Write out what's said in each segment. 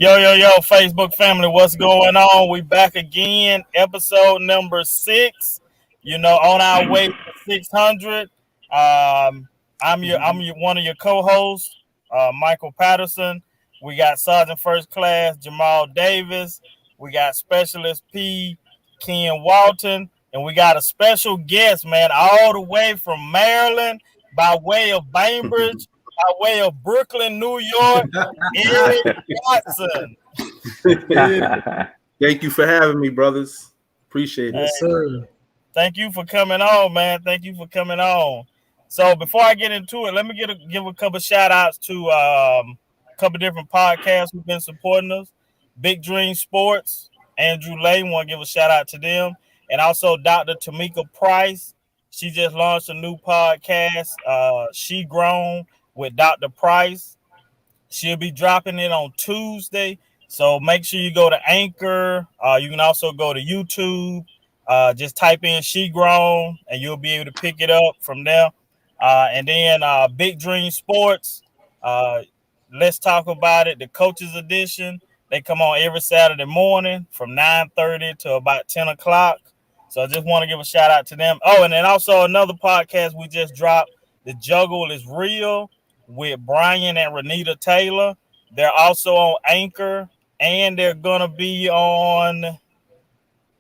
Yo, Facebook family, what's going on? We back again, episode number 6. On our way to 600. I'm your one of your co-hosts, Michael Patterson. We got Sergeant First Class Jamal Davis. We got Specialist P. Ken Walton, and we got a special guest, man, all the way from Maryland, by way of Bainbridge, by way of Brooklyn, New York, Eric Watson. Thank you for having me, brothers. Appreciate it. Yes, sir. Thank you for coming on, man. Thank you for coming on. So before I get into it, let me give a couple shout outs to a couple different podcasts who've been supporting us. Big Dream Sports, Andrew Lane, want to give a shout out to them. And also Dr. Tamika Price. She just launched a new podcast, She Grown with Dr. Price. She'll be dropping it on Tuesday. So make sure you go to Anchor. You can also go to YouTube. Just type in She Grown and you'll be able to pick it up from there. And then Big Dream Sports. Let's talk about it. The Coaches Edition. They come on every Saturday morning from 9:30 to about 10 o'clock. So I just want to give a shout out to them. Oh, and then also another podcast we just dropped, The Juggle is Real, with Brian and Renita Taylor. They're also on Anchor, and they're going to be on,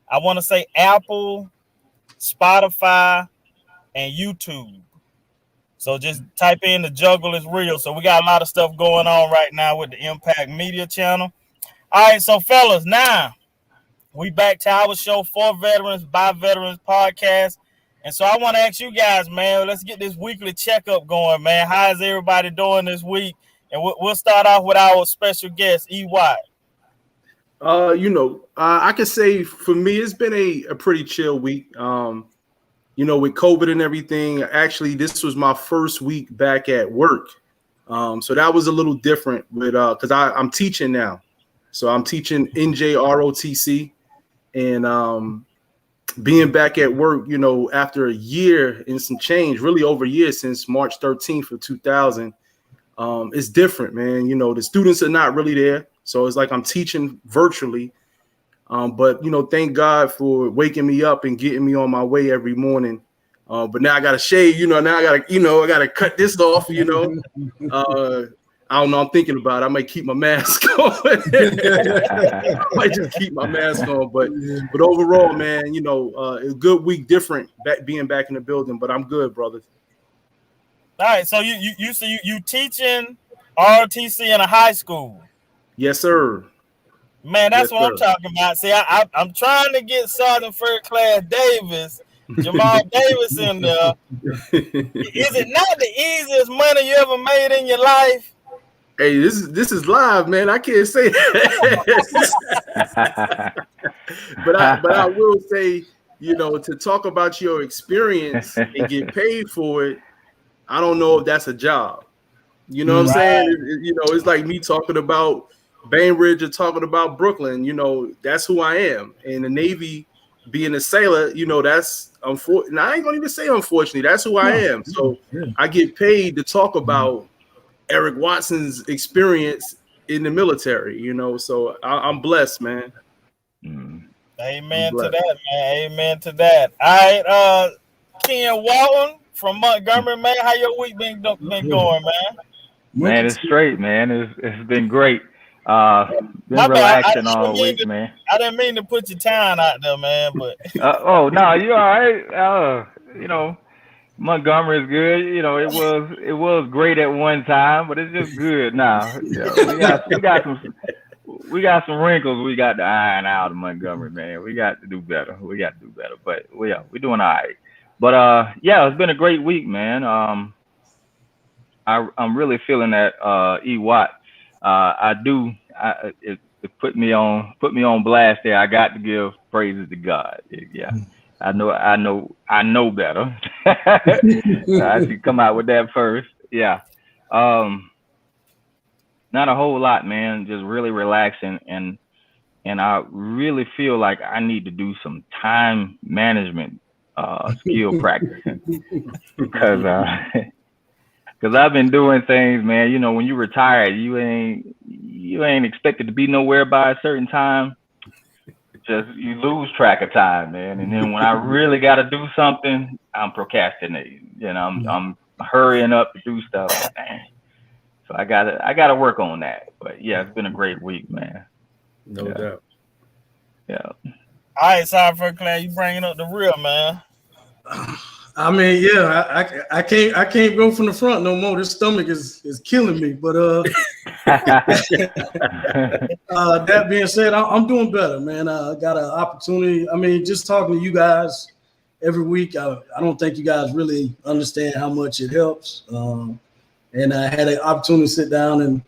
I want to say, Apple, Spotify, and YouTube. So just type in The Juggle is Real. So we got a lot of stuff going on right now with the Impact Media channel. All right, so fellas, now we back to our show, For Veterans, by Veterans podcast. And so I want to ask you guys, man, let's get this weekly checkup going, man. How is everybody doing this week? And we'll start off with our special guest, EY. I can say for me, it's been a pretty chill week. With COVID and everything, actually, this was my first week back at work. So that was a little different with because I'm teaching now. So I'm teaching NJROTC, and being back at work, after a year and some change, really over a year since March 13th of 2000, it's different, man. The students are not really there. So it's like I'm teaching virtually. But thank God for waking me up and getting me on my way every morning. But now I got to shave, now I got to cut this off, I don't know. I'm thinking about it. I might keep my mask on. I might just keep my mask on. But overall, man, a good week, different being back in the building. But I'm good, brothers. All right. So you teaching ROTC in a high school? Yes, sir. Man, that's what I'm talking about. See, I'm trying to get Sergeant First Class Davis, Jamal Davis in there. Is it not the easiest money you ever made in your life? Hey, this is live, man. I can't say that. but I will say, to talk about your experience and get paid for it, I don't know if that's a job. You know what I'm saying? It's like me talking about Bainbridge or talking about Brooklyn. That's who I am. And the Navy, being a sailor, that's unfortunate. I ain't gonna even say unfortunately. That's who I am. So I get paid to talk about Eric Watson's experience in the military, so I'm blessed, man. Amen to that, man. Amen to that. All right, Ken Walton from Montgomery, man. How your week been going, man? Man, it's straight, man. It's been great. Been relaxing all week, man. I didn't mean to put your time out there, man, but oh no, you all right? Montgomery is good. It was great at one time, but it's just good now. We got some wrinkles we got to iron out in Montgomery, man. We got to do better. But we're doing all right. But it's been a great week, man. I'm really feeling that E Watt. It put me on blast there. I got to give praises to God. Yeah. I know better. I should come out with that first. Yeah. Not a whole lot, man. Just really relaxing, and I really feel like I need to do some time management skill practicing because Because I've been doing things, man. You know, when you retire, you ain't expected to be nowhere by a certain time. Just you lose track of time, man. And then when I really got to do something, I'm procrastinating. You know, I'm hurrying up to do stuff. Man. So I gotta work on that. But yeah, it's been a great week, man. No doubt. Yeah. All right, sorry for Clay, you bringing up the real, man. I mean, yeah, I can't go from the front no more. This stomach is killing me. But that being said, I'm doing better, man. I got an opportunity. I mean, just talking to you guys every week, I don't think you guys really understand how much it helps. And I had an opportunity to sit down and,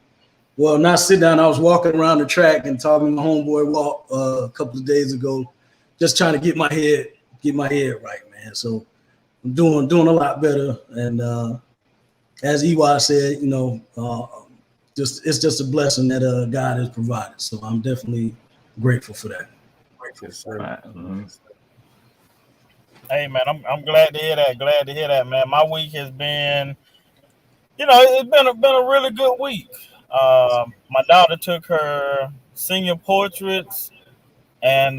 well, not sit down. I was walking around the track and talking to my homeboy Walt a couple of days ago, just trying to get my head right, man. So I'm doing a lot better. And as EY said, you know, it's just a blessing that God has provided. So I'm definitely grateful for that. Hey, man, I'm glad to hear that. Glad to hear that, man. My week has been, you know, it's been a really good week. My daughter took her senior portraits, and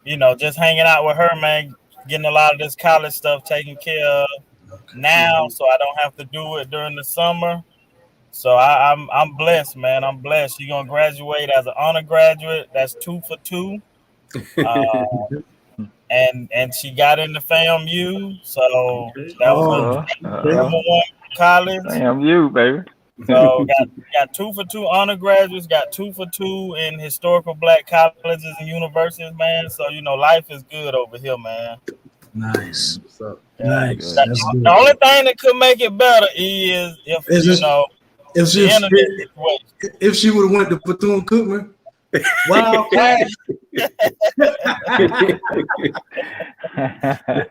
you know, just hanging out with her, man, getting a lot of this college stuff taken care of now, so I don't have to do it during the summer. So I'm blessed, man. I'm blessed. She's gonna graduate as an honor graduate. That's 2 for 2. And she got into FAMU, so that was number 1 college. FAMU, baby. So got 2 for 2 honor graduates, got 2 for 2 in historical Black colleges and universities, man. So you know, life is good over here, man. Nice. What's up? Nice. The only thing that could make it better is if if she would have went to Bethune-Cookman. Wildcat.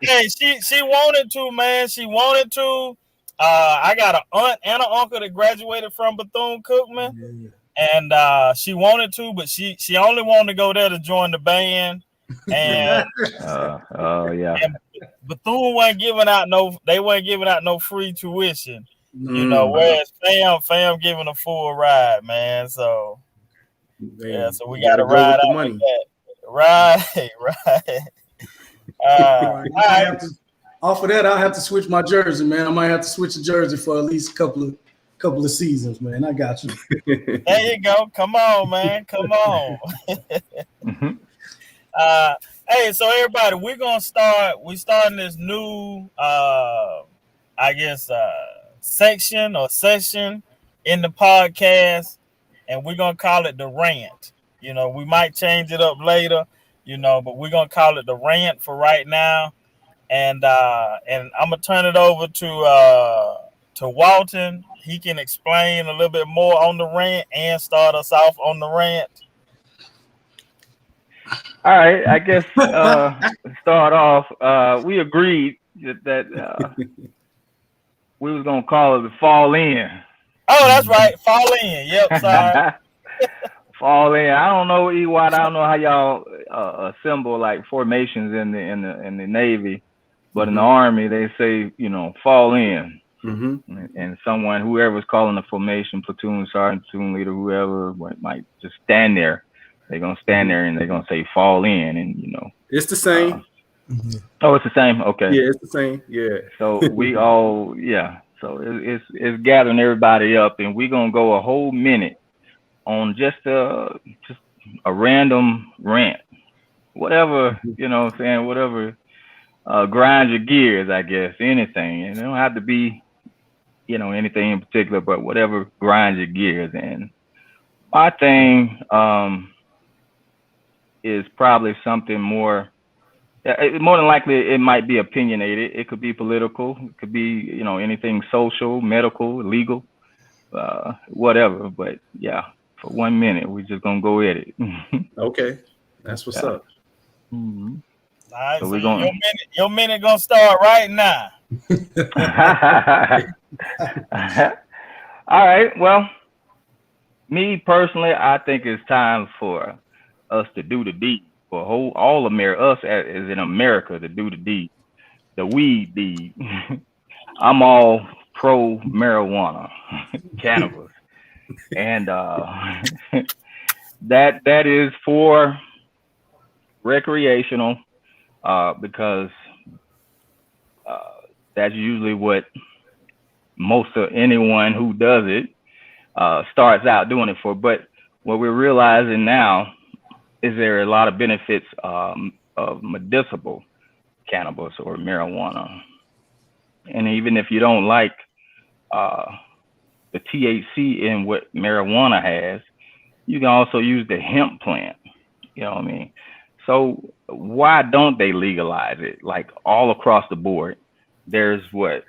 Hey, she wanted to, man. She wanted to. I got an aunt and an uncle that graduated from Bethune-Cookman, and she wanted to, but she only wanted to go there to join the band. And and Bethune wasn't giving out no free tuition, you know. Whereas fam giving a full ride, man. So yeah, so we got to ride out with that. Right. Off of that, I'll have to switch my jersey, man. I might have to switch the jersey for at least a couple of seasons, man. I got you. There you go. Come on, man. Come on. Hey, so everybody, we're starting this new section or session in the podcast, and we're gonna call it the rant. You know, we might change it up later, you know, but we're gonna call it the rant for right now. And I'm gonna turn it over to Walton. He can explain a little bit more on the rant and start us off on the rant. All right, I guess start off. We agreed that we was gonna call it the fall in. Oh, that's right, fall in. Yep, sorry. Fall in. I don't know, EY. I don't know how y'all assemble like formations in the Navy, but in the Army they say, you know, fall in. And someone, whoever's calling the formation, platoon sergeant, platoon leader, whoever might just stand there. They're gonna stand there and they're gonna say fall in, and you know. It's the same. Oh, it's the same. Okay. Yeah, it's the same. Yeah. So we all, yeah. So it's gathering everybody up, and we're gonna go a whole minute on just a random rant, whatever, you know what I'm saying, whatever grinds your gears, I guess, anything. And it don't have to be, you know, anything in particular, but whatever grinds your gears. And my thing is probably something more than likely it might be opinionated. It could be political. It could be, you know, anything social, medical, legal, whatever. But yeah, for 1 minute, we're just gonna go at it. Okay, that's what's up. All right, so we're going. Your minute gonna start right now. All right. Well, me personally, I think it's time for us to do the deed. For all America, us as in America, to do the deed, the weed deed. I'm all pro marijuana, cannabis, and that is for recreational, because that's usually what most of anyone who does it starts out doing it for. But what we're realizing now is there are a lot of benefits of medicinal cannabis or marijuana. And even if you don't like the THC in what marijuana has, you can also use the hemp plant. You know what I mean? So why don't they legalize it? Like all across the board. There's what?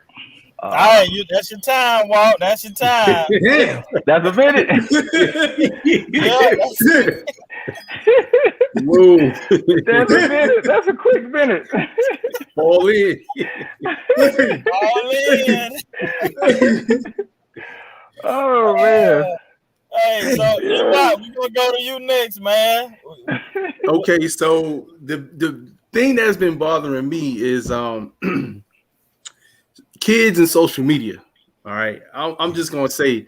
All right, that's your time, Walt. That's your time. Damn. That's a minute. Whoa. That's a minute. That's a quick minute. All in. All in. Oh man. Hey, so you know what? We're gonna go to you next, man. Okay, so the thing that's been bothering me is kids and social media. All right, I'm just gonna say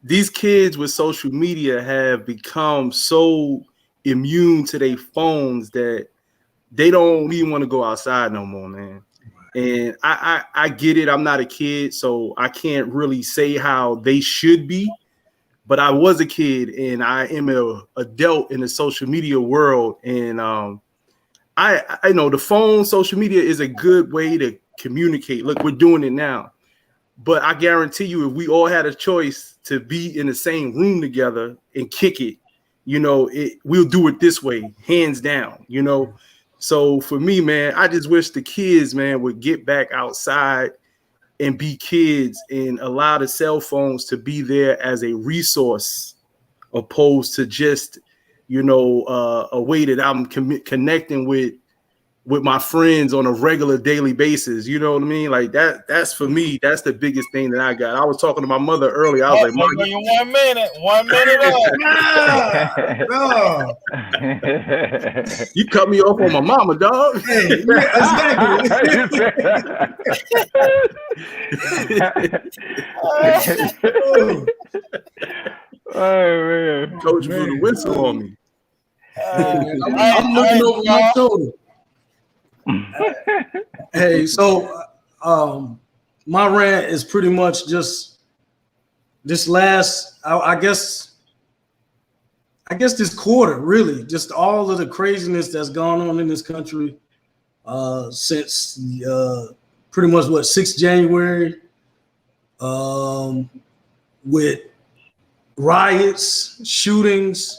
these kids with social media have become so immune to their phones that they don't even want to go outside no more, man. And I get it. I'm not a kid, so I can't really say how they should be. But I was a kid, and I am an adult in the social media world. And I know the phone, social media is a good way to communicate. Look, we're doing it now. But I guarantee you, if we all had a choice to be in the same room together and kick it, we'll do it this way, hands down, So for me, man, I just wish the kids, man, would get back outside and be kids and allow the cell phones to be there as a resource opposed to just, a way that I'm connecting with my friends on a regular daily basis. You know what I mean? Like that's for me, that's the biggest thing that I got. I was talking to my mother earlier. I was like, Mom, you 1 minute up. No. You cut me off on my mama, dog. Hey, Oh man. Coach blew the whistle on me. I'm looking over my shoulder. Hey, so my rant is pretty much just this last, I guess this quarter, really, just all of the craziness that's gone on in this country since pretty much 6th January, with riots, shootings,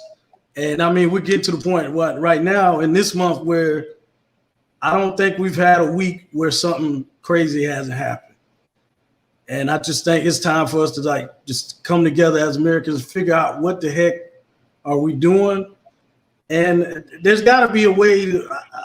and I mean we get to the point right now in this month where I don't think we've had a week where something crazy hasn't happened. And I just think it's time for us to just come together as Americans, figure out what the heck are we doing. And there's got to be a way.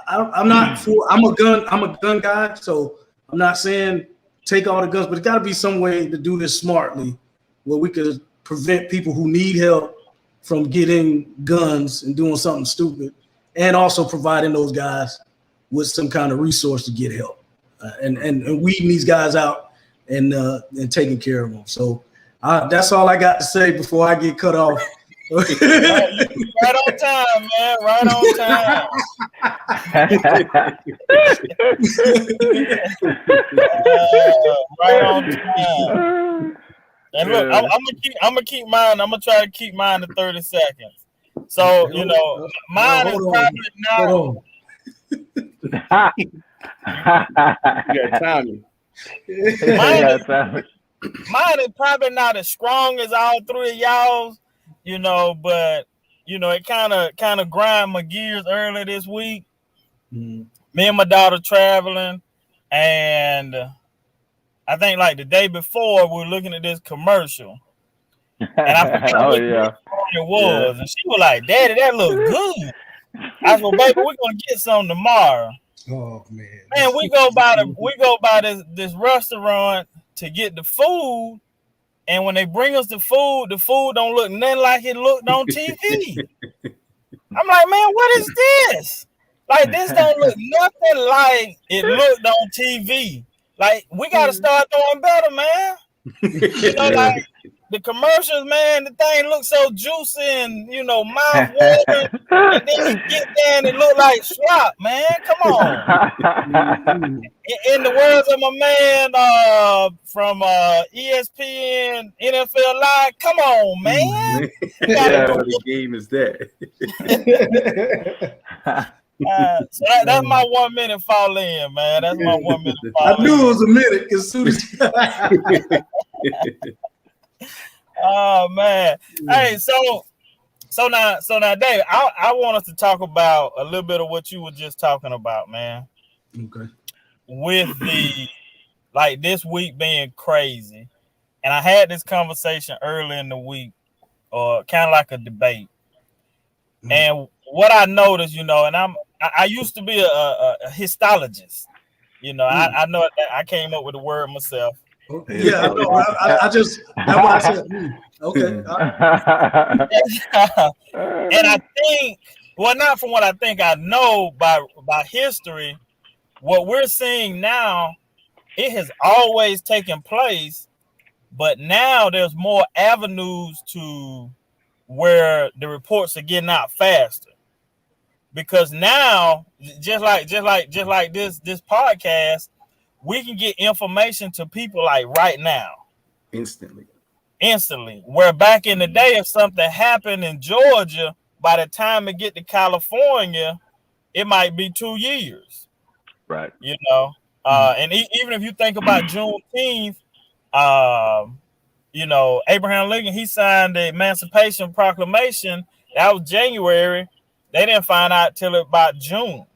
I'm a gun guy, so I'm not saying take all the guns, but there's got to be some way to do this smartly where we could prevent people who need help from getting guns and doing something stupid, and also providing those guys with some kind of resource to get help, and weeding these guys out and taking care of them. So that's all I got to say before I get cut off. Right on time, man. Right on time. Right on time. And look, I'm gonna keep mine. I'm gonna try to keep mine to 30 seconds. So mine is probably not. You got timing. Mine is probably not as strong as all three of y'all's, but it kind of grind my gears early this week. Me and my daughter traveling, and I think like the day before we were looking at this commercial, and I forgot what it was, and she was like, "Daddy, that look good." I said, well, "Baby, we're gonna get some tomorrow." Oh man! Man, we go by this restaurant to get the food, and when they bring us the food don't look nothing like it looked on TV. I'm like, man, what is this? Like, this don't look nothing like it looked on TV. Like we gotta start doing better, man. You know, like the commercials, man, the thing looks so juicy and mouth watering, and then you get there and it look like slop, man. Come on. In the words of my man from ESPN NFL Live, come on, man. The game is that. So that's my 1 minute fall in, man. That's my 1 minute fall in. I knew it was a minute as soon as. Oh man. Hey, so now, Dave, I want us to talk about a little bit of what you were just talking about, man. Okay. With this week being crazy, and I had this conversation early in the week, or kind of like a debate. Mm-hmm. And what I noticed, and I used to be a histologist. I know that I came up with the word myself. Yeah, I just that's why I said okay. And I think, well, not from what I think, I know by history, what we're seeing now, it has always taken place, but now there's more avenues to where the reports are getting out faster. Because now, just like this podcast, we can get information to people like right now. Instantly. Where back in the day, if something happened in Georgia, by the time it get to California, it might be 2 years. Right. And even if you think about Juneteenth, Abraham Lincoln, he signed the Emancipation Proclamation. That was January. They didn't find out till about June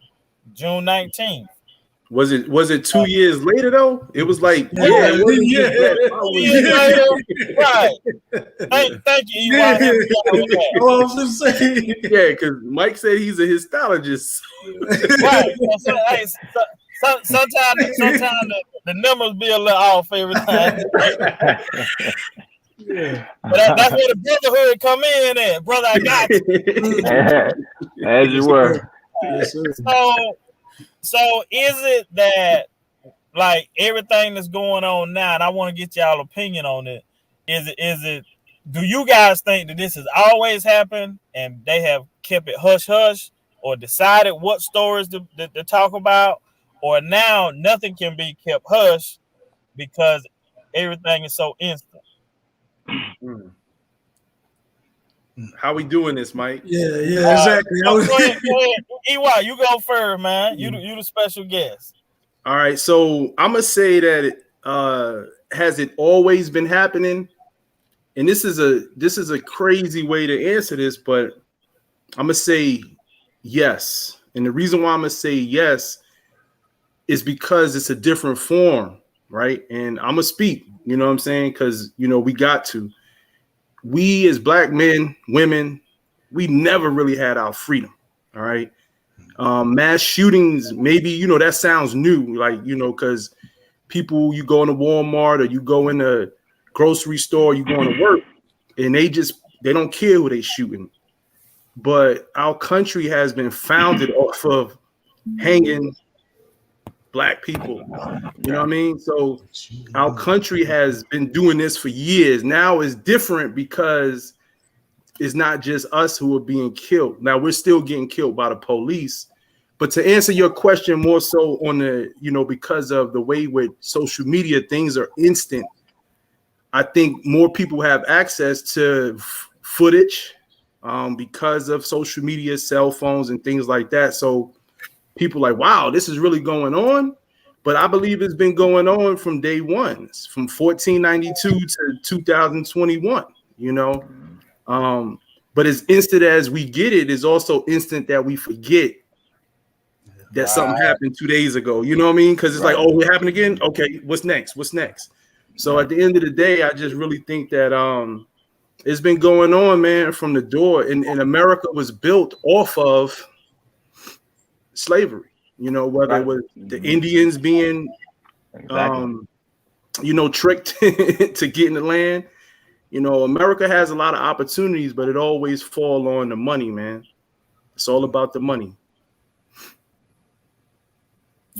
19th. Was it 2 years later though? It was like 2 years later. Right. Thank you. I was just saying. Yeah, because Mike said he's a histologist. Right. Sometimes the numbers be a little off every time. Yeah. But that's where the brotherhood come in at. Brother, I got you. As you were. Yes, sir. So is it that, like, everything that's going on now, and I want to get y'all opinion on it, is it do you guys think that this has always happened and they have kept it hush-hush, or decided what stories to talk about, or now nothing can be kept hush because everything is so instant? How we doing this, Mike? Yeah, exactly. Go ahead. EY, you go first, man. You the special guest. All right, so I'm gonna say that has it always been happening? And this is a crazy way to answer this, but I'm gonna say yes. And the reason why I'm gonna say yes is because it's a different form, right? And I'm gonna speak, you know what I'm saying? Because we got to. We as black men, women, we never really had our freedom. All right. Mass shootings, maybe, that sounds new, like, because people, you go into Walmart or you go in a grocery store, you going to work, and they don't care who they shooting. But our country has been founded off of hanging black people. You know what I mean? So our country has been doing this for years. Now it's different because it's not just us who are being killed. Now we're still getting killed by the police. But to answer your question more so on the, because of the way with social media, things are instant. I think more people have access to footage because of social media, cell phones, and things like that. So people are like, wow, this is really going on. But I believe it's been going on from day one, from 1492 to 2021, But as instant as we get it, is also instant that we forget that something happened 2 days ago. You know what I mean? Because it's like, oh, it happened again? Okay, what's next? So at the end of the day, I just really think that it's been going on, man, from the door. And America was built off of slavery. Whether it was the Indians being, tricked to get in the land. America has a lot of opportunities, but it always falls on the money, man. It's all about the money.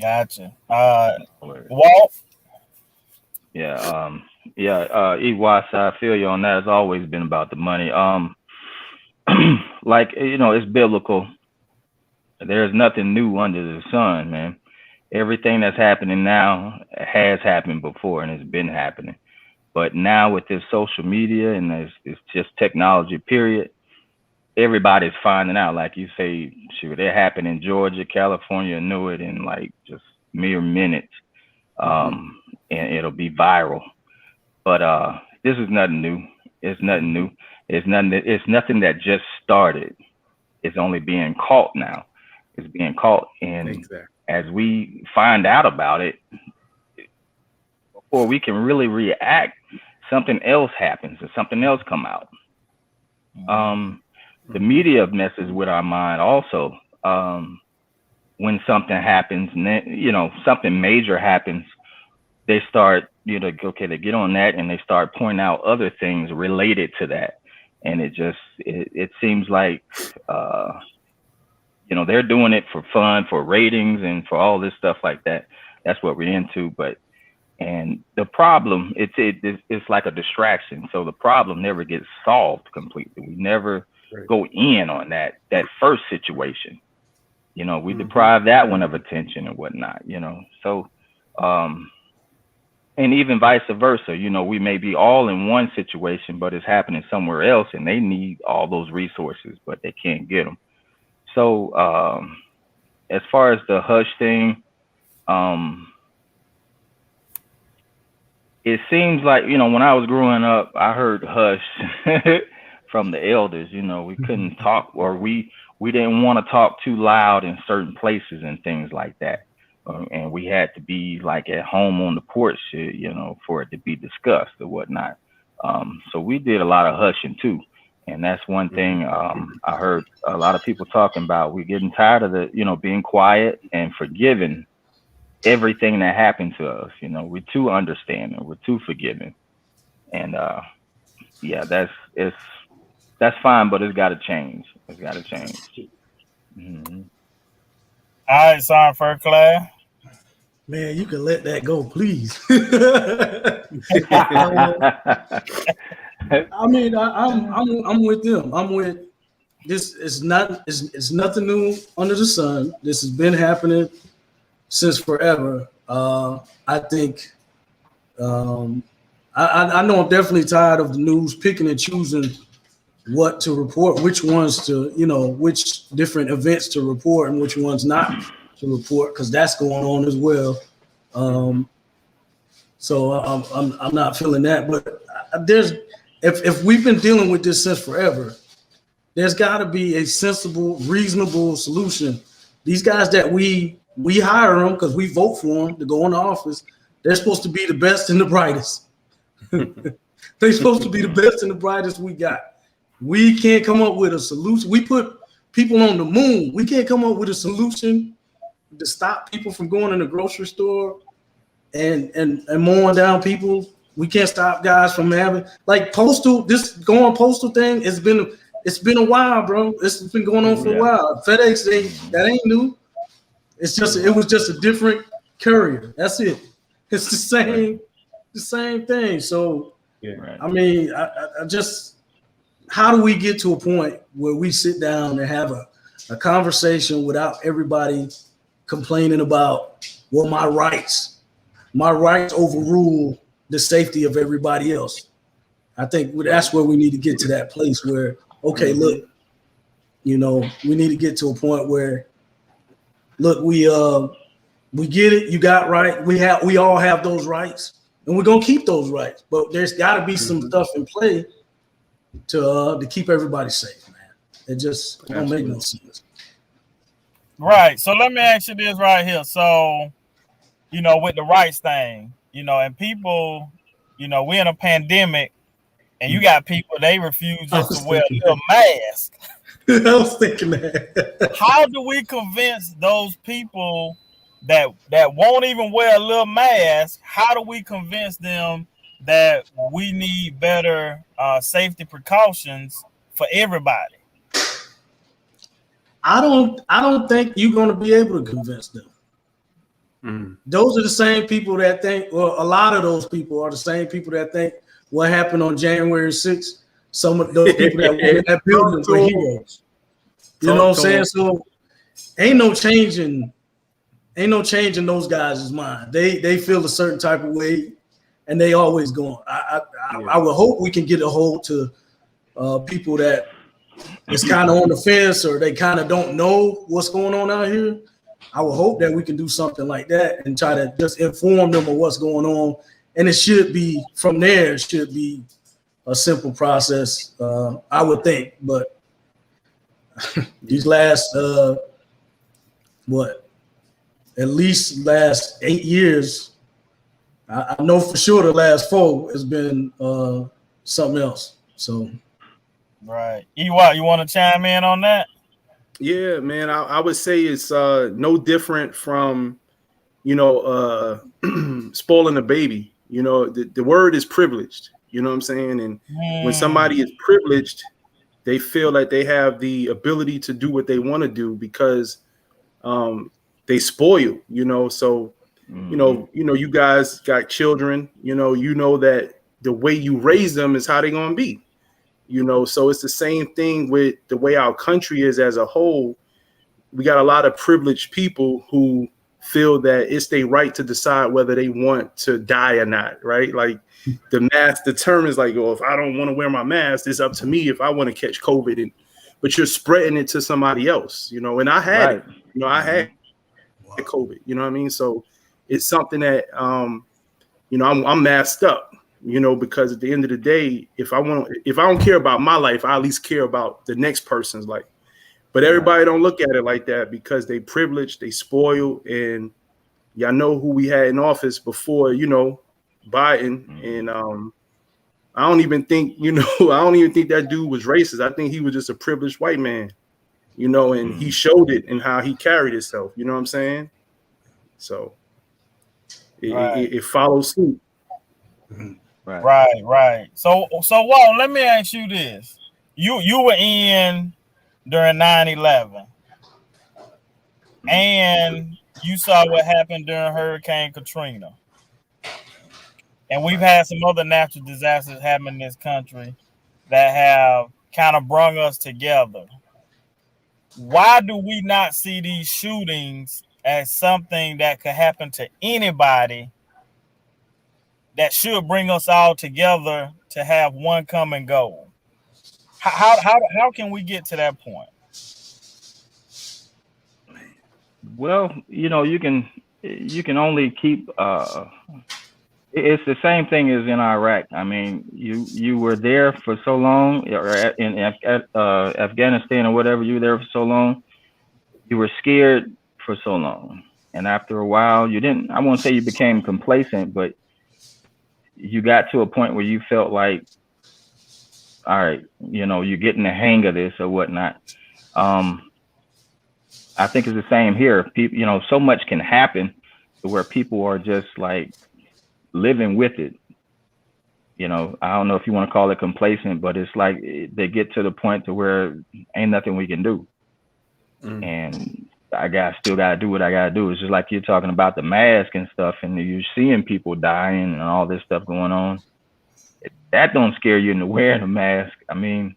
Gotcha. Walt, Iwasa, I feel you on that. It's always been about the money. Like, it's biblical. There's nothing new under the sun, man. Everything that's happening now has happened before, and it's been happening. But now with this social media and it's just technology, period, everybody's finding out. Like you say, shoot, it happened in Georgia, California knew it in like just mere minutes, and it'll be viral. But this is nothing new. It's nothing new. It's nothing that just started. It's only being caught now. It's being caught, and Exactly. as we find out about it, before we can really react, something else happens and something else come out. The media messes with our mind also. When something happens, and then, something major happens, they start, they get on that and they start pointing out other things related to that. And it seems like, they're doing it for fun, for ratings and for all this stuff like that. That's what we're into. And the problem, it's like a distraction. So the problem never gets solved completely. We never go in on that first situation. We deprive that one of attention and whatnot, So, and even vice versa, we may be all in one situation, but it's happening somewhere else and they need all those resources, but they can't get them. So, as far as the hush thing, it seems like, when I was growing up, I heard hush from the elders. We couldn't talk, or we didn't want to talk too loud in certain places and things like that. And we had to be like at home on the porch, for it to be discussed or whatnot. So we did a lot of hushing too. And that's one thing I heard a lot of people talking about. We're getting tired of being quiet and forgiving everything that happened to us. We're too understanding, we're too forgiving. And that's fine, but it's got to change. It's got to change. Mm-hmm. All right, Sergeant First Class. Man, you can let that go, please. I mean, I'm with them. I'm with this. It's nothing new under the sun. This has been happening since forever. I think. I know I'm definitely tired of the news picking and choosing what to report, which ones to, which different events to report and which ones not to report, because that's going on as well. So I'm not feeling that, but if we've been dealing with this since forever, there's got to be a sensible, reasonable solution. These guys that we hire them because we vote for them to go into office, they're supposed to be the best and the brightest. They're supposed to be the best and the brightest we got. We can't come up with a solution. We put people on the moon. We can't come up with a solution to stop people from going in the grocery store and mowing down people. We can't stop guys from having like postal. This going postal thing. It's been a while, bro. It's been going on for a while. FedEx that ain't new. It was just a different courier. That's it. It's the same thing. So I mean, I just, how do we get to a point where we sit down and have a conversation without everybody complaining about, well, my rights overrule the safety of everybody else? I think that's where we need to get to that place where, okay, look, we need to get to a point where, look, we get it. You got right. We all have those rights, and we're gonna keep those rights. But there's got to be some stuff in play to keep everybody safe, man. It just don't make no sense. Right. So let me ask you this right here. So, with the rights thing, and people, we're in a pandemic, and you got people, they refuse just to wear a little mask. I was thinking that. How do we convince those people that won't even wear a little mask? How do we convince them that we need better safety precautions for everybody? I don't think you're going to be able to convince them. Those are the same people that think, or a lot of those people are the same people that think what happened on January 6th. Some of those people that were in that building were heroes. You know what I'm saying? So ain't no changing those guys' mind. They feel a certain type of way, and they always going. I would hope we can get a hold to people that is kind of on the fence, or they kind of don't know what's going on out here. I would hope that we can do something like that and try to just inform them of what's going on. And it should be from there. It should be a simple process, I would think. But these last at least last 8 years, I know for sure the last 4 has been something else. So, right, Ewok, you want to chime in on that? Yeah, man, I would say it's no different from, spoiling a baby. The word is privileged. You know what I'm saying? And when somebody is privileged, they feel like they have the ability to do what they want to do because they spoil. So you guys got children. You know that the way you raise them is how they're gonna be. So it's the same thing with the way our country is as a whole. We got a lot of privileged people who feel that it's their right to decide whether they want to die or not, right? Like the mask determines, like, oh, if I don't want to wear my mask, it's up to me if I want to catch COVID. But you're spreading it to somebody else, and I had it. I had COVID, you know what I mean? So it's something that, I'm masked up. Because at the end of the day, if I don't care about my life, I at least care about the next person's life. But everybody don't look at it like that because they privileged, they spoiled, and y'all know who we had in office before, Biden. And I don't even think that dude was racist. I think he was just a privileged white man, and he showed it in how he carried himself. You know what I'm saying? So it follows suit. Right. So Walt, let me ask you this. You were in during 9/11 and you saw what happened during Hurricane Katrina. And we've had some other natural disasters happen in this country that have kind of brung us together. Why do we not see these shootings as something that could happen to anybody that should bring us all together to have one common goal? How can we get to that point? Well, you can only keep. It's the same thing as in Iraq. I mean, you were there for so long, or in Afghanistan or whatever. You were there for so long. You were scared for so long, and after a while, you didn't. I won't say you became complacent, but you got to a point where you felt like, all right, you're getting the hang of this or whatnot. I think it's the same here. People, so much can happen to where people are just like living with it. I don't know if you want to call it complacent, but it's like they get to the point to where ain't nothing we can do. And I still got to do what I got to do. It's just like you're talking about the mask and stuff, and you're seeing people dying and all this stuff going on. That don't scare you into wearing a mask. I mean,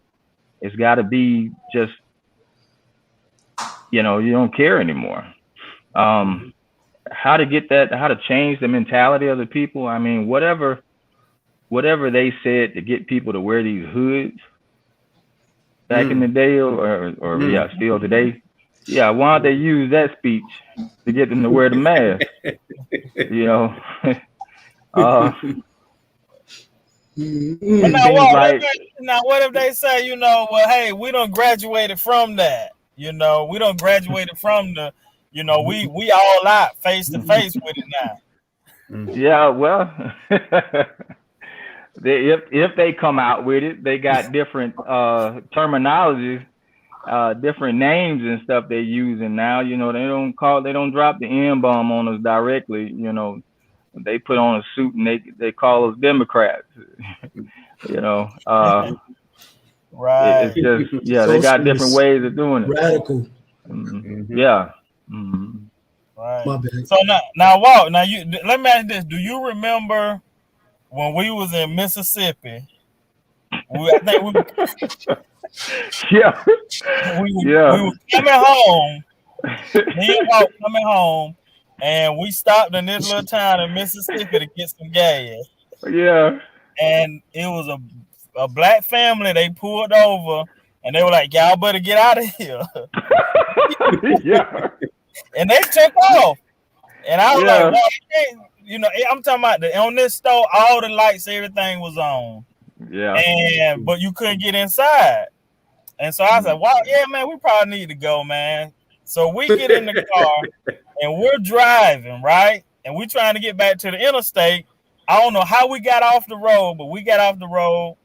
it's got to be just, you don't care anymore. How to get that, how to change the mentality of the people. I mean, whatever they said to get people to wear these hoods back in the day or still today. Yeah, why don't they use that speech to get them to wear the mask? Now, what if they say, well, hey, we done graduated from that. We done graduated from the, we all out face to face with it now. Yeah, well, if they come out with it, they got different terminologies. Different names and stuff they're using now. They don't drop the N-bomb on us directly. They put on a suit and they call us Democrats. Right. It's just they got different ways of doing it. Radical. Yeah. Right. My bad. So now, Walt. Now let me ask you this: do you remember when we was in Mississippi? I think Yeah. we Yeah. were coming home. Me and Walt coming home, and we stopped in this little town in Mississippi to get some gas. Yeah. And it was a black family. They pulled over, and they were like, "Y'all better get out of here." Yeah. And they took off. And I was Yeah. like, well, you know, I'm talking about on this store, all the lights, everything was on. Yeah. But you couldn't get inside. And so I said, wow, yeah, man, we probably need to go, man. So we get in the car and we're driving, right? And we're trying to get back to the interstate. I don't know how we got off the road, but we got off the road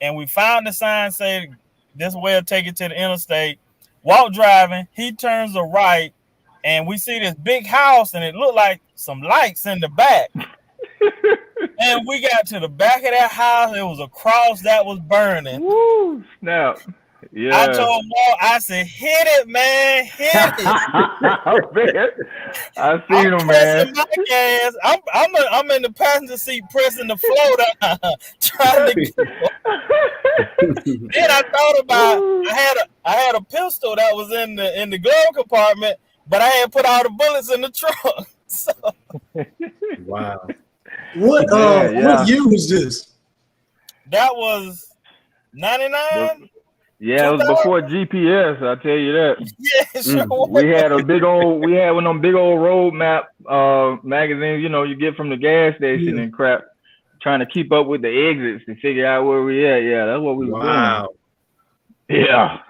and we found the sign saying this way will take it to the interstate. Walt driving, he turns a right, and we see this big house, and it looked like some lights in the back. And we got to the back of that house. It was a cross that was burning. Woo, snap. Yeah. I told Walt, I said, hit it, man. Hit it. I seen him, man. My gas. I'm in the passenger seat pressing the floor down, trying to Then I thought about I had a pistol that was in the glove compartment, but I had put all the bullets in the trunk. So. Wow. What what year was this? That was 99. Yeah, it was before GPS. I'll tell you that. Yeah, sure. We had one of them big old road map magazines. You know, you get from the gas station and crap, trying to keep up with the exits to figure out where we at. Yeah, that's what we were doing. Yeah.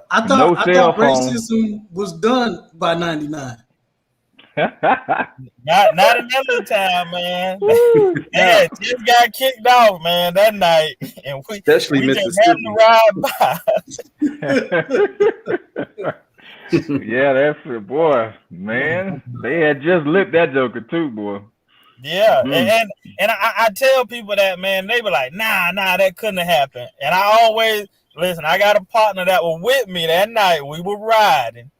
I thought racism was done by 99. Not another time, man. Yeah, just got kicked off, man, that night, and we just happened to ride by. Yeah, that's it, boy, man. They had just lit that joker too, boy. Yeah, and I tell people that, man, they be like, nah, that couldn't have happened. And I always listen. I got a partner that was with me that night. We were riding.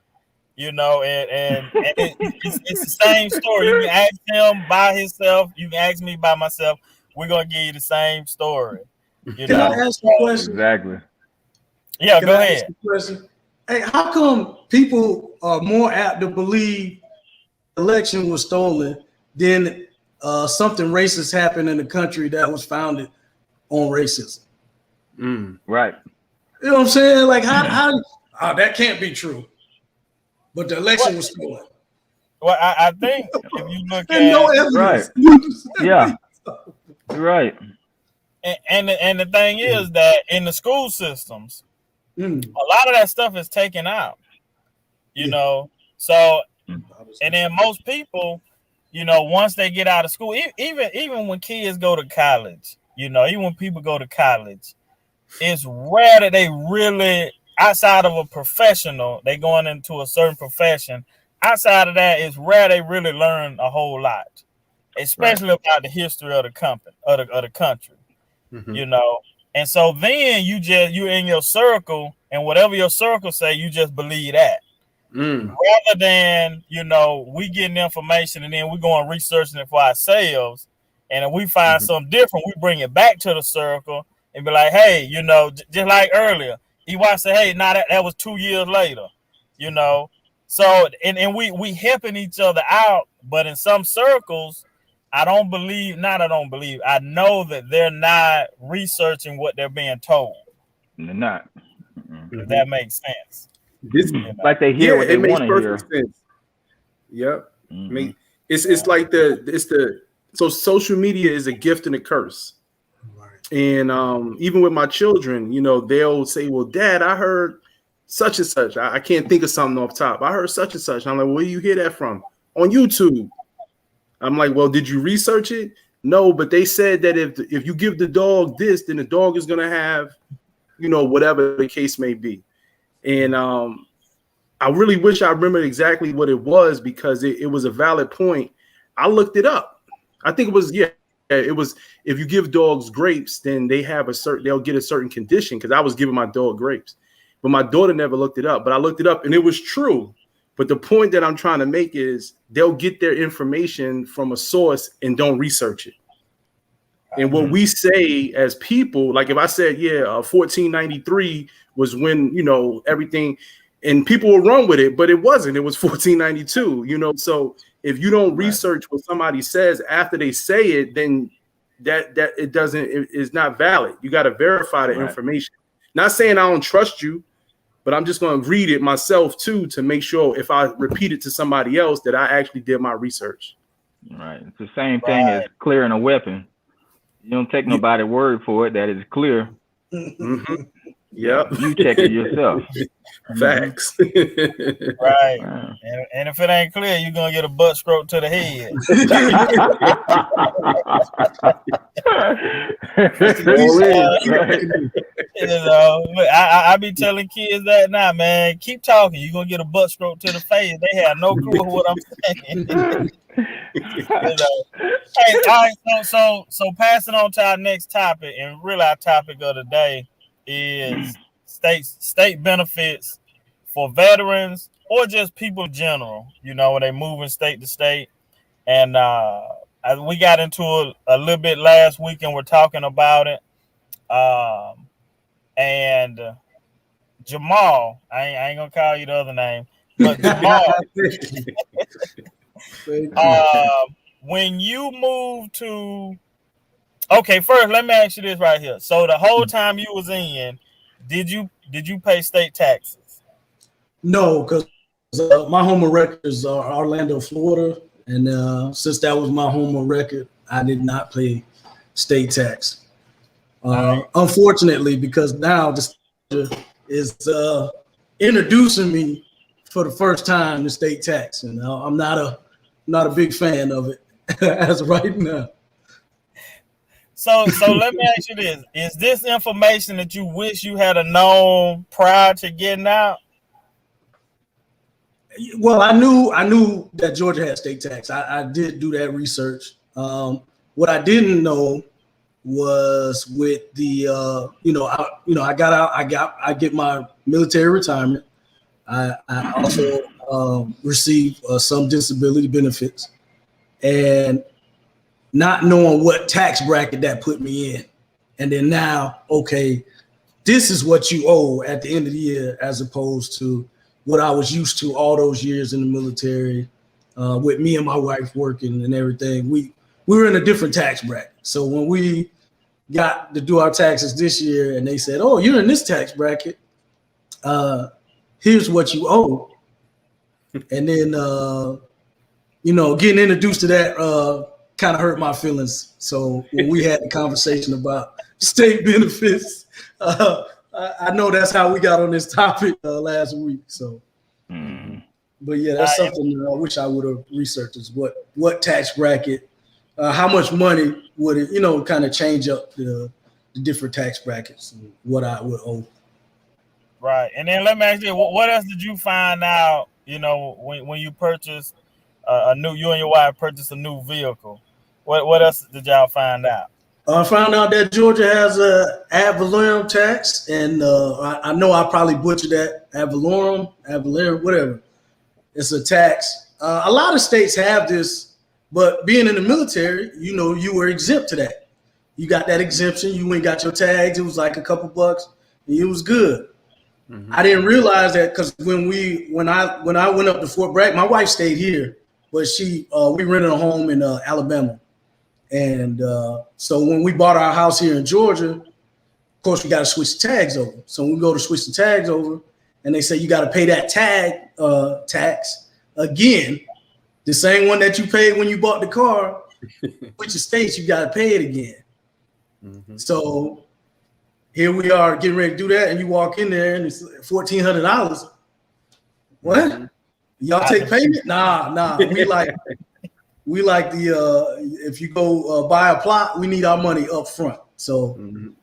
You know, and it's the same story. You can ask him by himself. You can ask me by myself. We're gonna give you the same story. You Can know? I ask you a question? Exactly. Yeah, go ahead. Hey, how come people are more apt to believe the election was stolen than something racist happened in a country that was founded on racism? Right. You know what I'm saying? Like, how that can't be true. But the election was stolen. Well, I think if you look at no evidence. Right. Yeah. You're right. And the thing is that in the school systems, a lot of that stuff is taken out. You know, so and then most people, you know, once they get out of school, even when kids go to college, you know, even when people go to college, it's rare that they really, outside of a professional, they going into a certain profession. Outside of that, it's rare they really learn a whole lot, especially about the history of the company, of the country. You know, and so then you're in your circle, and whatever your circle say, you just believe that. Rather than, you know, we getting information and then we going researching it for ourselves, and if we find something different, we bring it back to the circle and be like, hey, you know, just like earlier. He watched say, hey, now that was 2 years later, you know. So and we helping each other out, but in some circles, I know that they're not researching what they're being told. They're not. If that makes sense. Like they hear what they want to hear. Sense. Yep. It's like so social media is a gift and a curse. And even with my children, you know, they'll say, well, Dad, I heard such and such. I can't think of something off top. I heard such and such. I'm like, where do you hear that from? On YouTube. I'm like, well, did you research it? No, but they said that if you give the dog this, then the dog is going to have, you know, whatever the case may be. And I really wish I remembered exactly what it was, because it was a valid point. I looked it up. I think it was, it was, if you give dogs grapes, then they'll get a certain condition, because I was giving my dog grapes. But my daughter never looked it up, but I looked it up and it was true. But the point that I'm trying to make is they'll get their information from a source and don't research it. And what we say as people, like if I said, 1493 was when, you know, everything, and people will run with it, but it wasn't. It was 1492, you know. So if you don't research what somebody says after they say it, then that it doesn't, it's not valid. You got to verify the information. Not saying I don't trust you, but I'm just going to read it myself too to make sure if I repeat it to somebody else that I actually did my research. Right. It's the same thing as clearing a weapon. You don't take nobody's word for it that is clear. Mm-hmm. Yep. You check it yourself. Facts. Right. And if it ain't clear, you're gonna get a butt stroke to the head. You know, I be telling kids that now, man. Keep talking. You're gonna get a butt stroke to the face. They have no clue what I'm saying. You know. Hey, all right. So passing on to our next topic, and really our topic of the day is state benefits for veterans or just people in general, you know, when they moving state to state. And we got into it a little bit last week and we're talking about it. And Jamal, I ain't gonna call you the other name, but Jamal, when you moved to, okay, first let me ask you this right here. So the whole time you was in, did you pay state taxes? No, because my home of record is Orlando, Florida, and since that was my home of record, I did not pay state tax. Unfortunately, because now the state is introducing me for the first time to state tax, and I'm not a big fan of it as of right now. So let me ask you this: is this information that you wish you had known prior to getting out? Well, I knew that Georgia had state tax. I did do that research. What I didn't know was with the I got out. I get my military retirement. I also receive some disability benefits, and not knowing what tax bracket that put me in. And then now, okay, this is what you owe at the end of the year, as opposed to what I was used to all those years in the military, with me and my wife working and everything. We were in a different tax bracket. So when we got to do our taxes this year and they said, oh, you're in this tax bracket, here's what you owe. And then, getting introduced to that kind of hurt my feelings. So when we had the conversation about state benefits, I know that's how we got on this topic last week. So, but yeah, that's something that I wish I would have researched, is what tax bracket, how much money would it, kind of change up the different tax brackets and what I would owe. Right. And then let me ask you, what else did you find out, when you purchased you and your wife purchased a new vehicle? What else did y'all find out? I found out that Georgia has a ad valorem tax, and I know I probably butchered that, ad valorem, whatever. It's a tax. A lot of states have this, but being in the military, you were exempt to that. You got that exemption. You went and got your tags. It was like a couple bucks, and it was good. Mm-hmm. I didn't realize that because when I went up to Fort Bragg, my wife stayed here, but we rented a home in Alabama. And so when we bought our house here in Georgia, of course, we got to switch the tags over. So we go to switch the tags over, and they say you got to pay that tag tax again, the same one that you paid when you bought the car. Which states you got to pay it again. Mm-hmm. So here we are getting ready to do that, and you walk in there, and it's $1,400. What? Mm-hmm. Y'all take payment? Nah. We like the if you go buy a plot, we need our money up front. So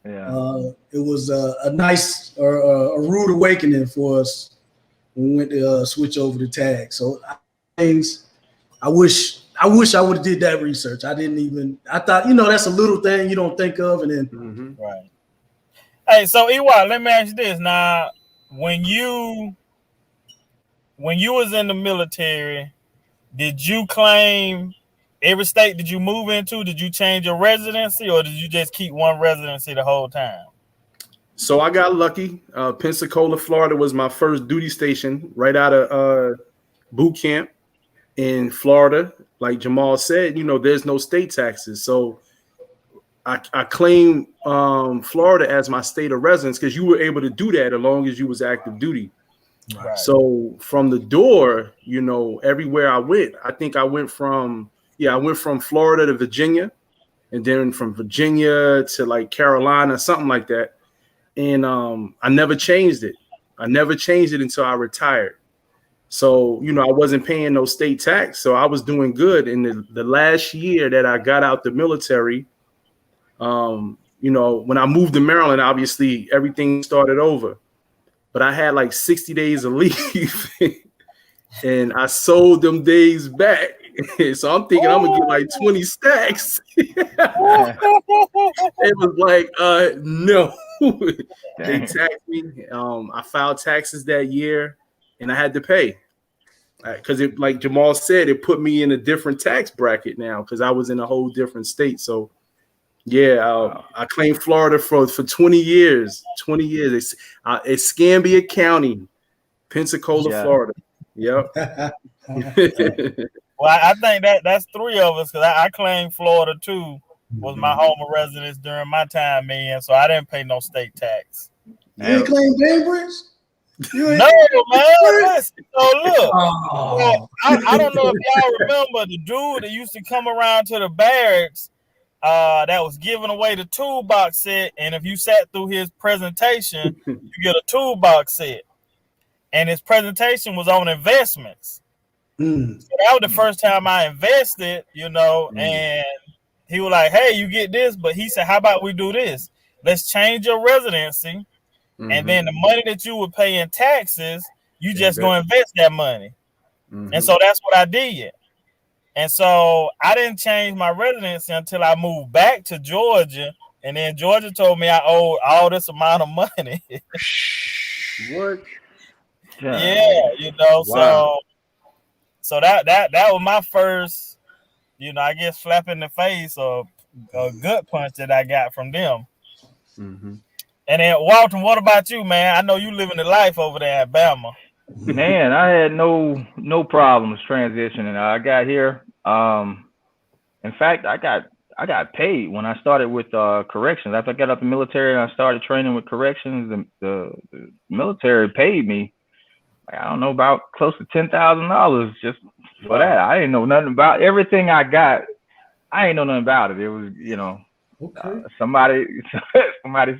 it was a nice a rude awakening for us when we went to switch over the tag. So I wish I would have did that research. I thought, that's a little thing you don't think of, and then right. Hey, so EY, let me ask you this now: when you when you was in the military, did you claim every state did you move into? Did you change your residency, or did you just keep one residency the whole time? So I got lucky. Pensacola, Florida was my first duty station right out of boot camp in Florida. Like Jamal said, there's no state taxes. So I claimed Florida as my state of residence because you were able to do that as long as you was active duty. Right. So from the door, everywhere I went, I think I went from Florida to Virginia, and then from Virginia to like Carolina, something like that. And I never changed it. I never changed it until I retired. So, I wasn't paying no state tax. So I was doing good. In the last year that I got out the military, when I moved to Maryland, obviously everything started over. But I had like 60 days of leave and I sold them days back. So I'm thinking I'm gonna get like 20 stacks. It was like, no. They taxed me. I filed taxes that year and I had to pay. Because it, like Jamal said, it put me in a different tax bracket now because I was in a whole different state. So yeah, I claimed Florida for 20 years. 20 years. It's Escambia County, Pensacola, Florida. Yep. Well, I think that's three of us because I claimed Florida too. Was my home of residence during my time, man. So I didn't pay no state tax. You ain't claim Bainbridge? No, man. Listen, so look, I don't know if y'all remember the dude that used to come around to the barracks that was giving away the toolbox set. And if you sat through his presentation, you get a toolbox set. And his presentation was on investments. So that was the first time I invested, and he was like, hey, you get this. But he said, how about we do this? Let's change your residency. And then the money that you would pay in taxes, you just go invest that money. And so that's what I did. And so I didn't change my residency until I moved back to Georgia. And then Georgia told me I owed all this amount of money. What? Yeah, wow. So that was my first, I guess slap in the face or a good punch that I got from them. And then Walton, what about you, man? I know you living the life over there at Bama. Man, I had no problems transitioning. I got here. In fact, I got paid when I started with corrections. After I got out the military and I started training with corrections, the military paid me, I don't know, about close to $10,000 just for that. I didn't know nothing about everything I got. I ain't know nothing about it. It was, okay. Somebody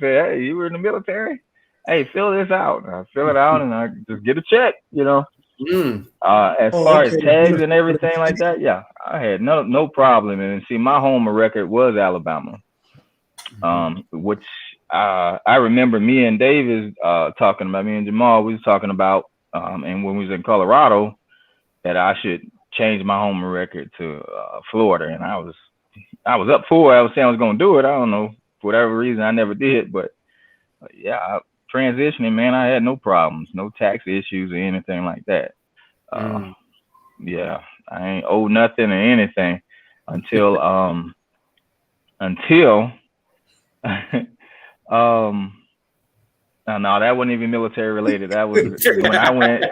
said, hey, you were in the military? Hey, fill this out. And I fill it out and I just get a check, As far as tags and everything like that, yeah, I had no problem. And see, my home record was Alabama, which I remember me and Davis talking about, me and Jamal, we was talking about, and when we was in Colorado, that I should change my home record to Florida. And I was up for it. I was saying I was going to do it. I don't know, for whatever reason, I never did. But transitioning, man, I had no problems, no tax issues or anything like that. Yeah, I ain't owe nothing or anything until no, that wasn't even military related. That was when I went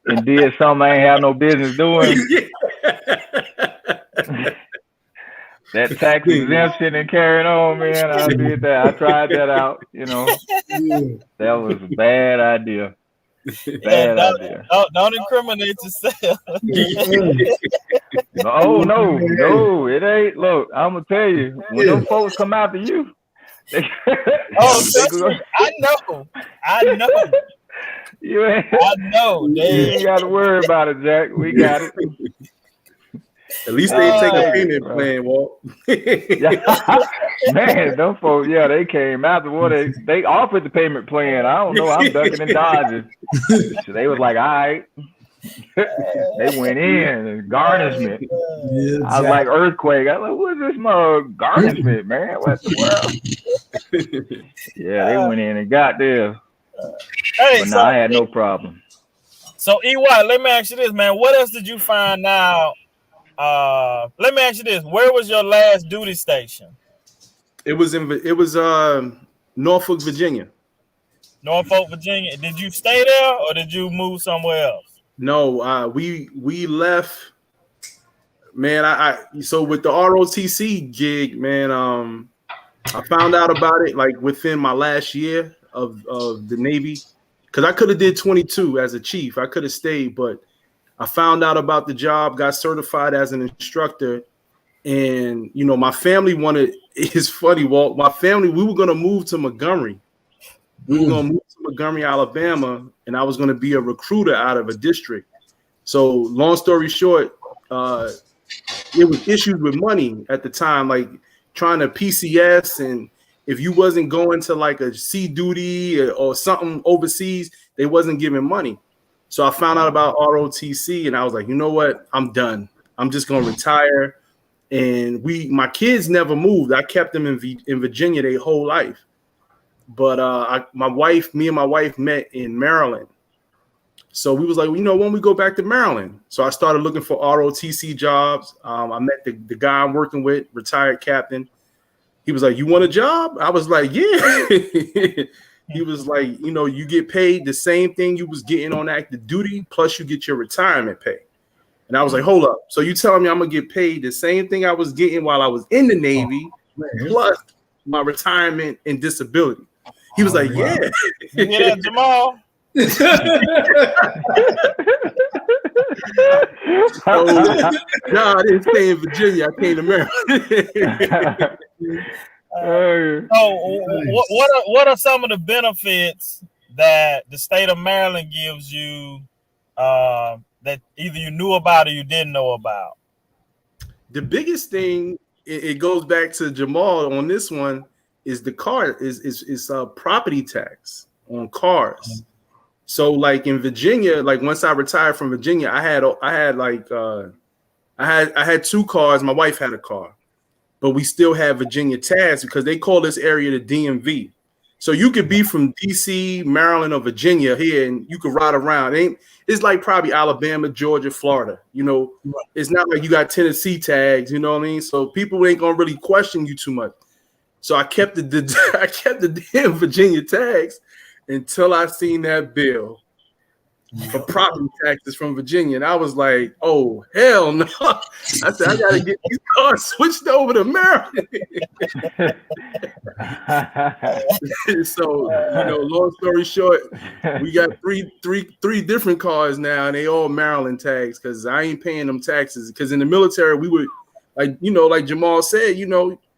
and did something I ain't have no business doing. That tax exemption and carrying on, man. I did that. I tried that out. That was a bad idea. Bad idea. Don't incriminate yourself. Oh no, it ain't. Look, I'm gonna tell you, when them folks come after you. I know. You ain't got to worry about it, Jack. We got it. At least they take a payment plan, Walt. Man, them folks, they came after they offered the payment plan. I don't know. I'm ducking and dodging. So they was like, all right. They went in and garnishment. Yeah, exactly. I was like earthquake. I was like, what's this mug? Garnishment, man. What the world? Yeah, they went in and got there. But I had no problem. So EY, let me ask you this, man. What else did you find out? Let me ask you this. Where was your last duty station? It was Norfolk, Virginia. Norfolk, Virginia. Did you stay there or did you move somewhere else? No, we left. Man, so with the ROTC gig, man, I found out about it like within my last year of the Navy, because I could have did 22 as a chief. I could have stayed, but I found out about the job, got certified as an instructor, and my family wanted. It's funny, Walt. My family, we were gonna move to Montgomery. We were gonna move to Montgomery, Alabama, and I was gonna be a recruiter out of a district. So, long story short, it was issues with money at the time, like trying to PCS, and if you wasn't going to like a sea duty or something overseas, they wasn't giving money. So I found out about ROTC, and I was like, you know what? I'm done. I'm just gonna retire. And my kids never moved. I kept them in Virginia their whole life. But me and my wife met in Maryland. So we was like, when we go back to Maryland. So I started looking for ROTC jobs. I met the guy I'm working with, retired captain. He was like, you want a job? I was like, yeah. He was like, you get paid the same thing you was getting on active duty, plus you get your retirement pay. And I was like, hold up. So you telling me I'm going to get paid the same thing I was getting while I was in the Navy, plus my retirement and disability? He was like, yeah. You hear that, Jamal? So, no, I didn't stay in Virginia. I came to Maryland. What are some of the benefits that the state of Maryland gives you that either you knew about or you didn't know about? The biggest thing, it goes back to Jamal on this one, is the car is property tax on cars. So like in Virginia, like once I retired from Virginia, I had two cars. My wife had a car, but we still have Virginia tax because they call this area the DMV. So you could be from DC, Maryland, or Virginia here, and you could ride around. It's like probably Alabama, Georgia, Florida. It's not like you got Tennessee tags. You know what I mean? So people ain't gonna really question you too much. So I kept the damn Virginia tags until I seen that bill for property taxes from Virginia, and I was like, "Oh hell no!" I said, "I gotta get these cars switched over to Maryland." So, long story short, we got three different cars now, and they all Maryland tags because I ain't paying them taxes. Because in the military, we would like Jamal said,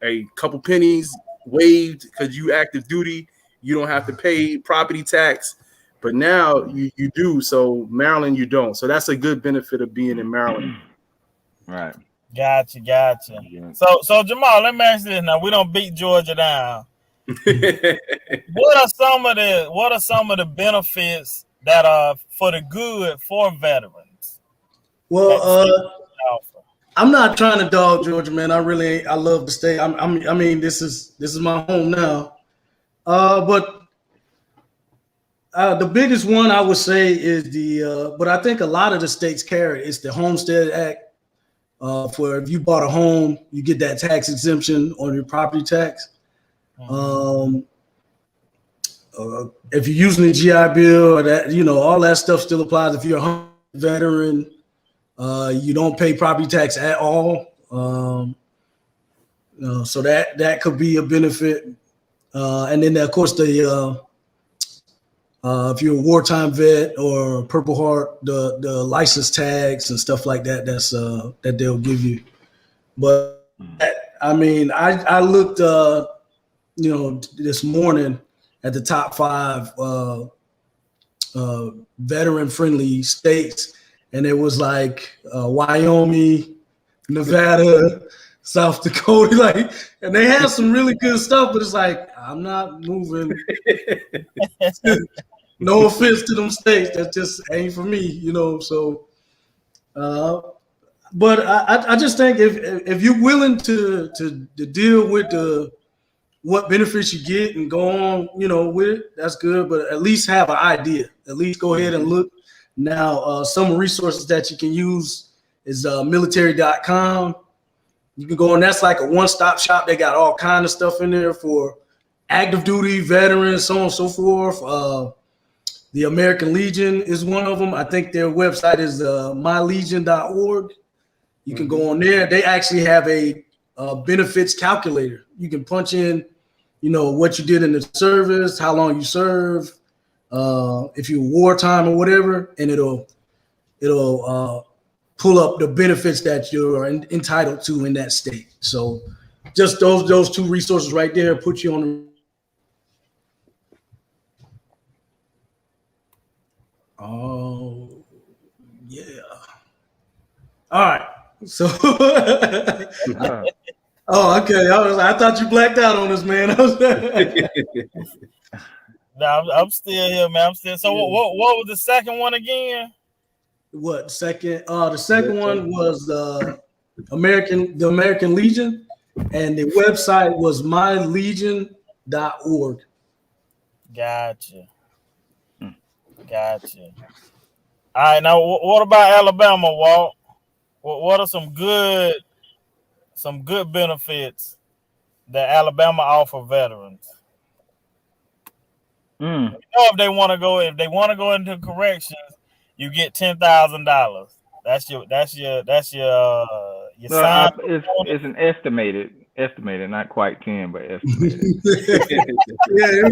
a couple pennies waived because you active duty. You don't have to pay property tax, but now you do. So Maryland, you don't. So that's a good benefit of being in Maryland. Right. Gotcha. Yeah. So Jamal, let me ask you this. Now we don't beat Georgia down. What are some of the benefits that are for the good for veterans? Well, I'm not trying to dog Georgia, man. I love the state. I mean, this is my home now. But the biggest one I would say is but I think a lot of the states carry it's the Homestead Act. For if you bought a home, you get that tax exemption on your property tax. If you're using the GI Bill or that, all that stuff still applies. If you're a veteran, you don't pay property tax at all. So that could be a benefit. And then of course if you're a wartime vet or Purple Heart, the license tags and stuff like that, that they'll give you. But I mean, I looked, this morning at the top 5 veteran-friendly states, and it was like Wyoming, Nevada, South Dakota, and they have some really good stuff, but it's like, I'm not moving. No offense to them states, that just ain't for me, So, but I just think if you're willing to deal with what benefits you get and go on, with it, that's good. But at least have an idea. At least go ahead and look. Now, some resources that you can use is military.com. You can go, and that's like a one-stop shop. They got all kind of stuff in there for active duty, veterans, so on and so forth. The American Legion is one of them. I think their website is mylegion.org. You can go on there. They actually have a benefits calculator. You can punch in, what you did in the service, how long you served, if you're wartime or whatever, and it'll pull up the benefits that you're entitled to in that state. So just those two resources right there put you on the Oh, yeah. All right. So, oh, okay. I thought you blacked out on us, man. No, I'm still here, man. I'm still. So, what was the second one again? What second? The second one was the American Legion, and the website was mylegion.org. Gotcha. All right, now what about Alabama, Walt? What are some good benefits that Alabama offer veterans? If they want to go into corrections, you get $10,000. That's your sign. It's an estimated, not quite 10, but estimated. Yeah.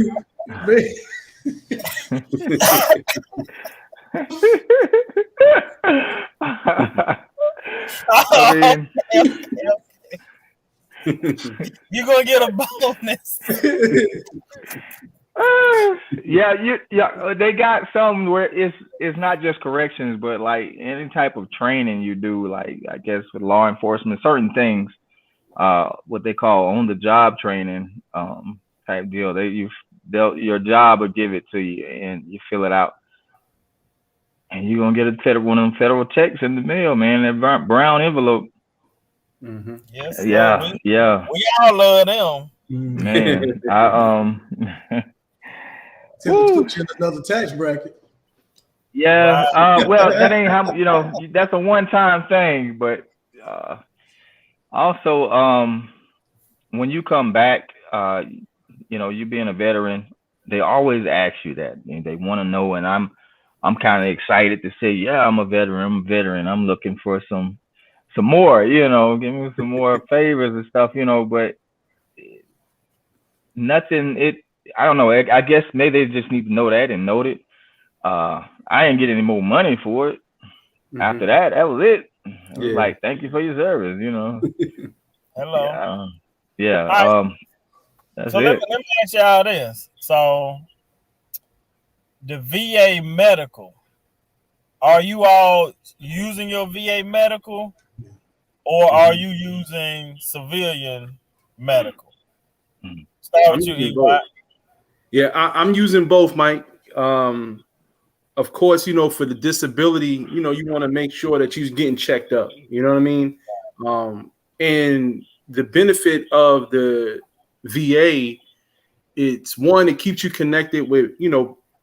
You're gonna get a bonus. They got some where it's not just corrections, but like any type of training you do, like I guess with law enforcement, certain things, what they call on the job training type deal. Your job will give it to you and you fill it out. And you're gonna get one of them federal checks in the mail, man. That brown envelope. Mm-hmm. Yes. Yeah. We all love them. Man, Put you in another tax bracket. Yeah. Well, that ain't how that's a one-time thing, but also when you come back, you being a veteran, they always ask you that. They want to know, and I'm kind of excited to say, yeah, I'm a veteran. I'm looking for some more, give me some more favors and stuff, but nothing. I don't know. I guess maybe they just need to know that and note it. I didn't get any more money for it. Mm-hmm. After that was it. It was like, thank you for your service, Hello. Yeah. Right. That's so it. let me ask y'all this. So the VA medical, are you all using your VA medical or are you using civilian medical? Start with you, Eli. Yeah, I'm using both, Mike. Of course, for the disability, you want to make sure that you're getting checked up. You know what I mean? And the benefit of the VA, it's one, it keeps you connected with,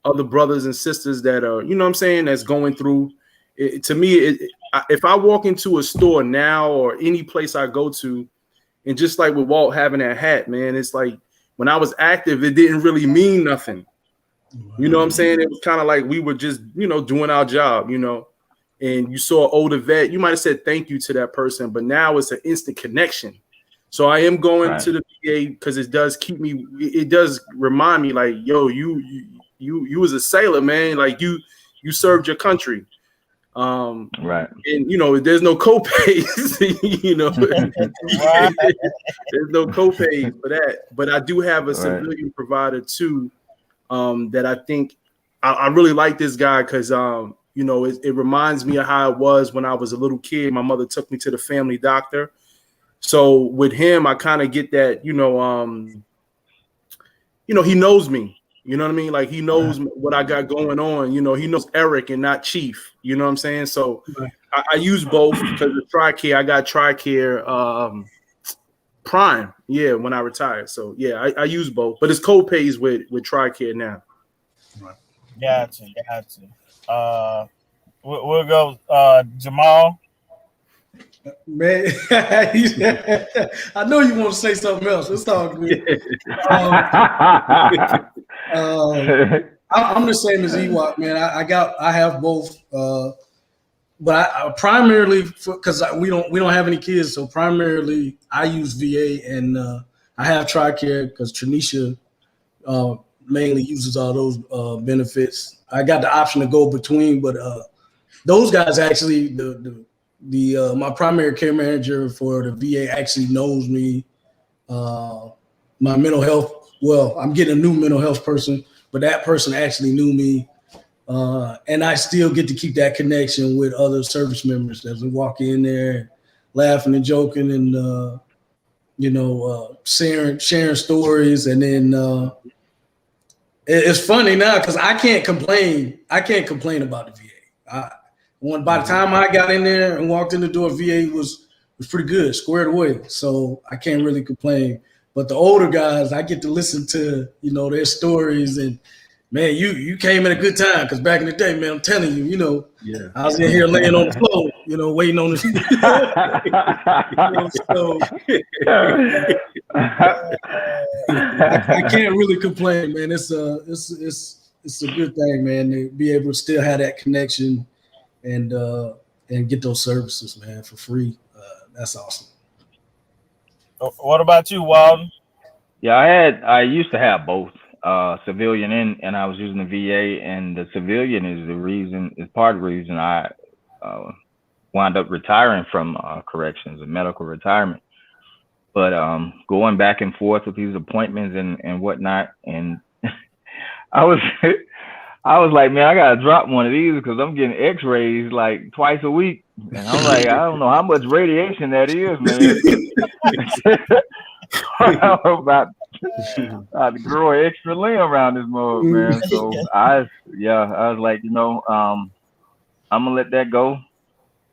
other brothers and sisters that are, that's going through it. To me, if I walk into a store now or any place I go to, and just like with Walt having that hat, man, it's like when I was active, it didn't really mean nothing. You know what I'm saying? It was kind of like we were just, doing our job, and you saw an older vet, you might have said thank you to that person, but now it's an instant connection. So I am going to the VA because it does remind me like, yo, you was a sailor, man. Like you served your country. Right. And there's no copays, there's no copays for that. But I do have a civilian provider too. That I think I really like this guy because it reminds me of how it was when I was a little kid. My mother took me to the family doctor. So with him, I kind of get that, he knows me. You know what I mean? Like he knows what I got going on. He knows Eric and not Chief. You know what I'm saying? So I use both because of TRICARE. I got TRICARE Prime. Yeah, when I retired. So yeah, I use both. But it's co-pays with TRICARE now. Right. Gotcha. We'll go Jamal. Man, I know you want to say something else. Let's talk, man. I'm the same as Ewok, man. I have both, but I primarily because we don't have any kids, so primarily I use VA, and I have TRICARE because Tranisha mainly uses all those benefits. I got the option to go between, but those guys actually the my primary care manager for the VA actually knows me. My mental health. Well, I'm getting a new mental health person, but that person actually knew me. And I still get to keep that connection with other service members as we walk in there laughing and joking and, sharing stories. And then it's funny now because I can't complain about the VA. By the time I got in there and walked in the door, VA was pretty good, squared away. So I can't really complain. But the older guys, I get to listen to, their stories and, man, you came at a good time because back in the day, man, I'm telling you, I was in here laying on the floor, waiting on the. I can't really complain, man. It's a good thing, man, to be able to still have that connection and get those services, man, for free. That's awesome. What about you, Walden? Yeah, I used to have both. Civilian and I was using the VA, and the civilian is part of the reason I wound up retiring from corrections and medical retirement. But going back and forth with these appointments and whatnot, and I was like, man, I gotta drop one of these because I'm getting X-rays like twice a week, and I'm like, I don't know how much radiation that is, man. about to grow an extra limb around this mug, man. So I was like, I'm gonna let that go,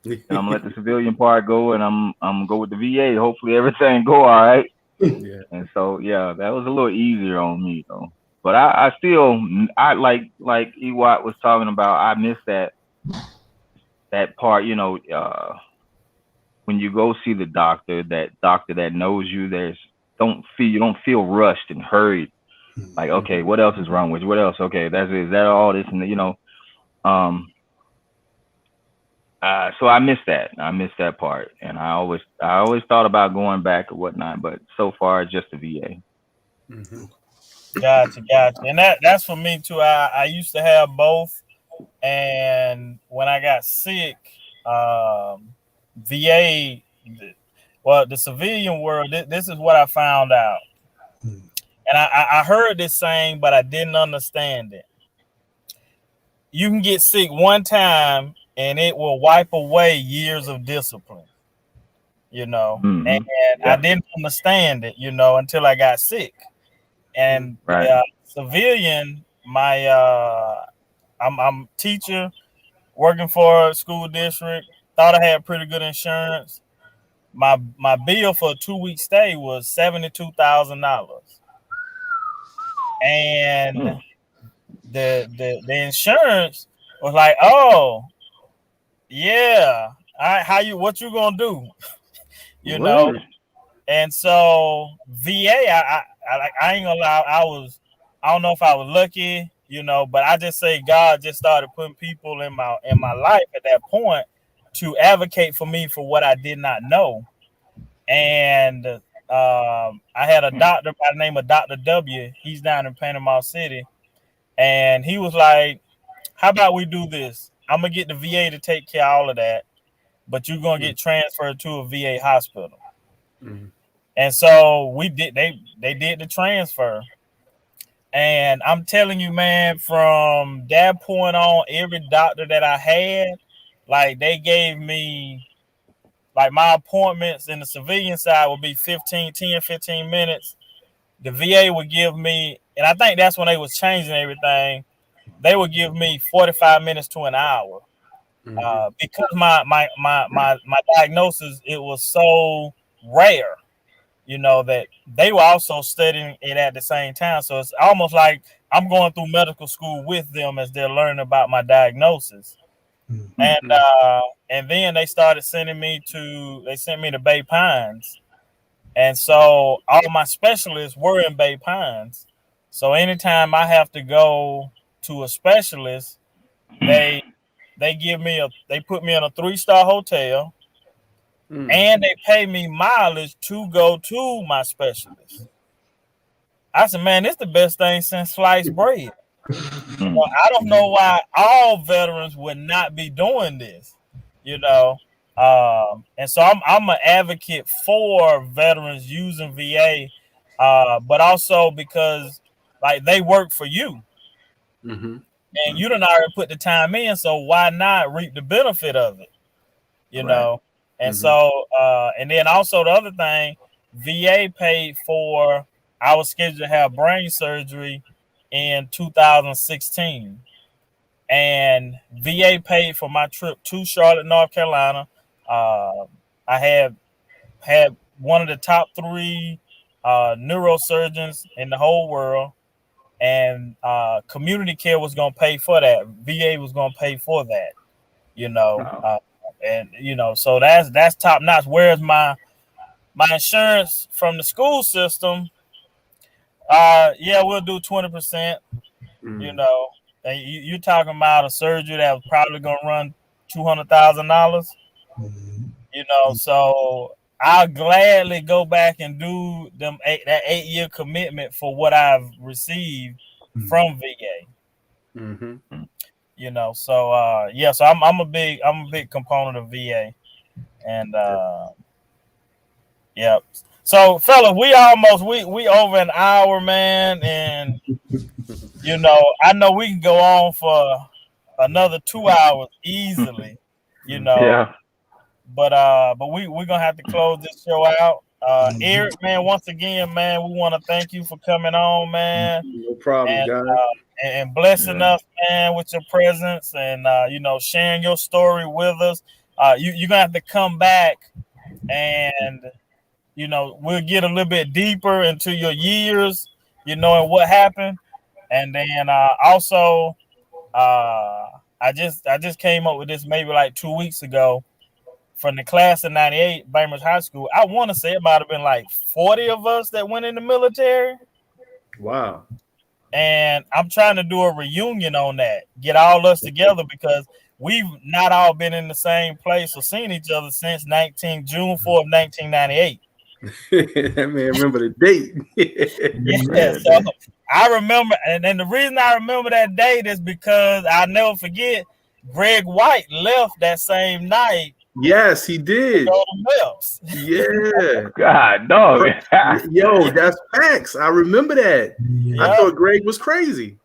and I'm gonna let the civilian part go, and I'm gonna go with the VA. Hopefully everything go all right. Yeah. And so that was a little easier on me though. But I still like Ewok was talking about. I miss that part, when you go see the doctor that knows you. You don't feel rushed and hurried. Like, okay, what else is wrong with you? What else? Okay, is that all this? And so I miss that. I miss that part, and I always thought about going back or whatnot, but so far just the VA. Mm-hmm. Gotcha. And that's for me too. I used to have both, and when I got sick, VA. Well, the civilian world, this is what I found out. And I heard this saying, but I didn't understand it. You can get sick one time and it will wipe away years of discipline, Mm-hmm. and I didn't understand it, until I got sick. And right. Civilian, I'm teacher working for a school district, thought I had pretty good insurance. My bill for a 2-week stay was $72,000, and the insurance was like, oh yeah, what you gonna do, And so VA, I ain't gonna lie, I don't know if I was lucky, but I just say God just started putting people in my life at that point to advocate for me for what I did not know. And I had a doctor by the name of Dr. W. He's down in Panama City. And he was like, how about we do this? I'm going to get the VA to take care of all of that, but you're going to get transferred to a VA hospital. Mm-hmm. And so we did. They did the transfer. And I'm telling you, man, from that point on, every doctor that I had, like they gave me, like my appointments in the civilian side would be 15 minutes. The VA would give me, and I think that's when they was changing everything, they would give me 45 minutes to an hour. Mm-hmm. Because my diagnosis, it was so rare, that they were also studying it at the same time. So it's almost like I'm going through medical school with them as they're learning about my diagnosis. And then they started sending me to Bay Pines. And so all my specialists were in Bay Pines. So anytime I have to go to a specialist, they put me in a 3-star hotel, and they pay me mileage to go to my specialist. I said, man, it's the best thing since sliced bread. Well, I don't know why all veterans would not be doing this, you know. And so I'm an advocate for veterans using VA, but also because like they work for you, and you done already put the time in, so why not reap the benefit of it, you know? And so, and then also the other thing, VA paid for. I was scheduled to have brain surgery in 2016, and VA paid for my trip to Charlotte, North Carolina. I had one of the top 3 neurosurgeons in the whole world, and community care was going to pay for that. VA was going to pay for that, you know. Wow. And you know, so that's top notch. Whereas my insurance from the school system, yeah, we'll do 20%. You know, and you're talking about a surgery that was probably going to run $200,000. You know, so I'll gladly go back and do that 8-year commitment for what I've received from VA. You know, so yeah, so I'm a big component of VA, and yeah. So, fellas, we over an hour, man, and you know, I know we can go on for another 2 hours easily, you know. Yeah. But we're gonna have to close this show out. Eric, man, once again, man, we want to thank you for coming on, man. No problem, and, guys. And blessing us, man, with your presence and you know, sharing your story with us. You're gonna have to come back, and you know, we'll get a little bit deeper into your years, you know, and what happened. And then also, I just came up with this maybe like 2 weeks ago. From the class of 98, Bainbridge High School, I want to say it might have been like 40 of us that went in the military. Wow. And I'm trying to do a reunion on that, get all us together, because we've not all been in the same place or seen each other since June 4th, 1998. That man remember the date. Yeah, so I remember, and the reason I remember that date is because I'll never forget, Greg White left that same night. Yes, he did. Yeah. God, dog. Yo, that's facts. I remember that. Yeah. I thought Greg was crazy.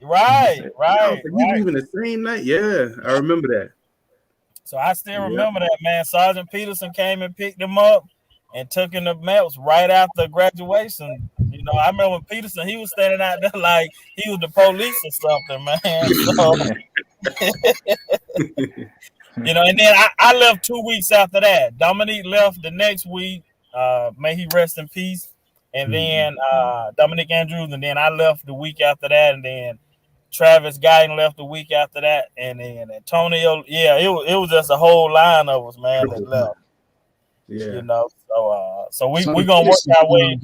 Right. Even the same night. Yeah, I remember that. So I still remember that, man. Sergeant Peterson came and picked him up and took him to MEPS right after graduation. You know, I remember when Peterson, he was standing out there like he was the police or something, man. So, you know, and then I left 2 weeks after that. Dominique left the next week. May he rest in peace. And then Dominique Andrews, and then I left the week after that, and then Travis Guyton left the week after that, and then Antonio. Yeah, it was just a whole line of us, man, that left. Yeah, you know. So we're gonna work our way.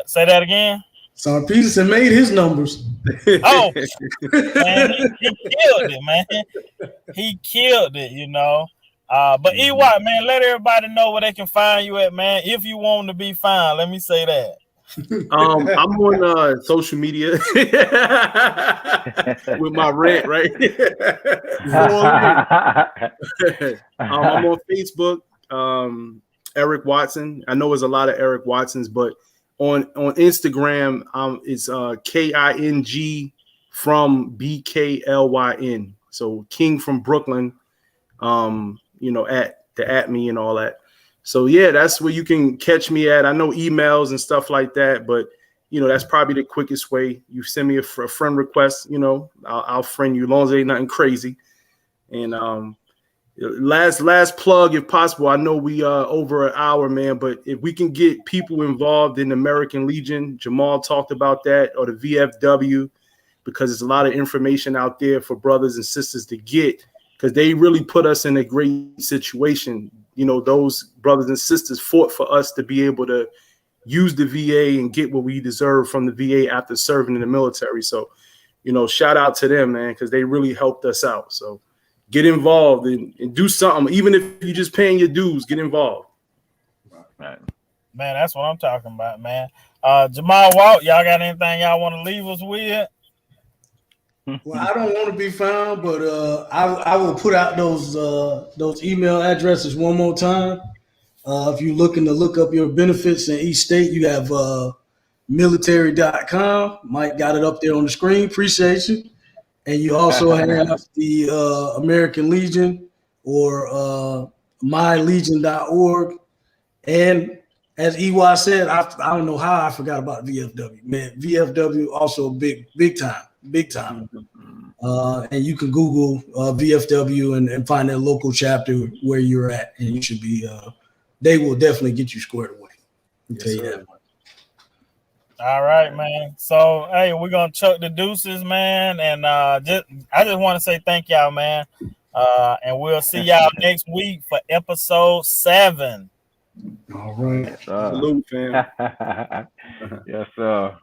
Say that again. Sergeant Peterson made his numbers. Oh, man, he killed it, man. He killed it, you know. But EY, man, let everybody know where they can find you at, man. If you want to be found, let me say that. I'm on social media with my rant, right? I'm on Facebook, Eric Watson. I know there's a lot of Eric Watsons, but on Instagram, it's KING from BKLYN. So King from Brooklyn, you know, at me and all that. So yeah, that's where you can catch me at. I know emails and stuff like that, but you know, that's probably the quickest way. You send me a friend request, you know, I'll friend you as long as it ain't nothing crazy. And last plug, if possible. I know we over an hour, man, but if we can get people involved in the American Legion, Jamal talked about that, or the VFW, because there's a lot of information out there for brothers and sisters to get, because they really put us in a great situation. You know, those brothers and sisters fought for us to be able to use the VA and get what we deserve from the VA after serving in the military. So, you know, shout out to them, man, because they really helped us out. So get involved and do something. Even if you're just paying your dues, get involved. Right. Man, that's what I'm talking about, man. Jamal Walt, y'all got anything y'all want to leave us with? Well, I don't want to be found, but I will put out those email addresses one more time. If you're looking to look up your benefits in each state, you have military.com. Mike got it up there on the screen. Appreciate you. And you also have the American Legion or mylegion.org. And as EY said, I don't know how I forgot about VFW. Man, VFW also big time. And you can Google VFW and find that local chapter where you're at, and you should be. They will definitely get you squared away. I'll tell you that much. All right, man. So, hey, we're gonna chuck the deuces, man, and I just want to say thank y'all, man, and we'll see y'all next week for episode 7. All right. Yes, sir. Salute, fam. Yes, sir.